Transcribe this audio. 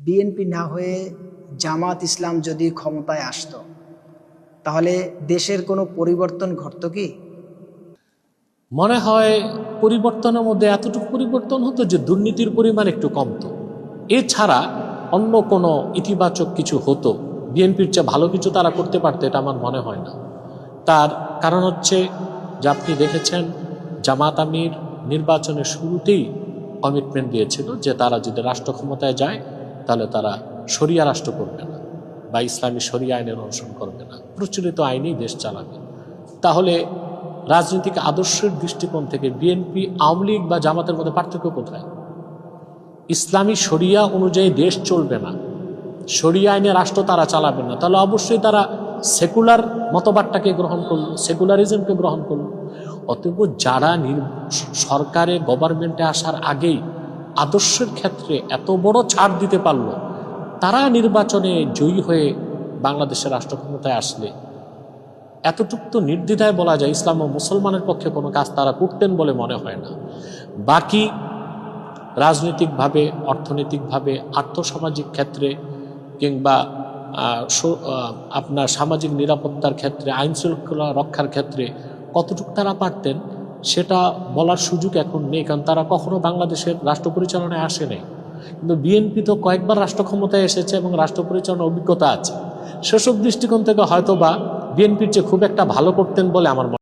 BNP না হয়ে জামাত ইসলাম যদি ক্ষমতায় আসতো তাহলে দেশের কোনো পরিবর্তন ঘটতো কি? মনে হয় পরিবর্তনের মধ্যে এতটুকু পরিবর্তন হতো যে দুর্নীতির পরিমাণ একটু কমতো। এছাড়া অন্য কোনো ইতিবাচক কিছু হতো, বিএনপির চেয়ে ভালো কিছু তারা করতে পারতো, এটা আমার মনে হয় না। তার কারণ হচ্ছে যে আপনি দেখেছেন জামাত আমির নির্বাচনের শুরুতেই কমিটমেন্ট দিয়েছিল যে তারা যদি রাষ্ট্র ক্ষমতায় যায় তাহলে তারা শরিয়া রাষ্ট্র করবে না বা ইসলামী শরিয়া আইনের অনুসরণ করবে না, প্রচলিত আইনেই দেশ চালাবে। তাহলে রাজনৈতিক আদর্শের দৃষ্টিকোণ থেকে বিএনপি, আওয়ামী লীগ বা জামাতের মধ্যে পার্থক্য কোথায়? ইসলামী শরিয়া অনুযায়ী দেশ চলবে না, শরিয়া আইনে রাষ্ট্র তারা চালাবে না, তাহলে অবশ্যই তারা সেকুলার মতবাদটাকে গ্রহণ করলো, সেকুলারিজমকে গ্রহণ করলো। অতএব যারা সরকারে গভর্নমেন্টে আসার আগেই আদর্শের ক্ষেত্রে এত বড় ছাড় দিতে পারলো, তারা নির্বাচনে জয়ী হয়ে বাংলাদেশের রাষ্ট্র ক্ষমতায় আসলে এতটুকু তো নির্দ্বিধায় বলা যায় ইসলাম ও মুসলমানের পক্ষে কোনো কাজ তারা করতেন বলে মনে হয় না। বাকি রাজনৈতিকভাবে, অর্থনৈতিকভাবে, আর্থসামাজিক ক্ষেত্রে কিংবা আপনার সামাজিক নিরাপত্তার ক্ষেত্রে, আইন শৃঙ্খলা রক্ষার ক্ষেত্রে কতটুকু তারা পারতেন সেটা বলার সুযোগ এখন নেই, কারণ তারা কখনো বাংলাদেশের রাষ্ট্র পরিচালনায় আসে নাই। কিন্তু বিএনপি তো কয়েকবার রাষ্ট্র ক্ষমতায় এসেছে এবং রাষ্ট্র পরিচালনার অভিজ্ঞতা আছে। সেসব দৃষ্টিকোণ থেকে হয়তো বা বিএনপির চেয়ে খুব একটা ভালো করতেন বলে আমার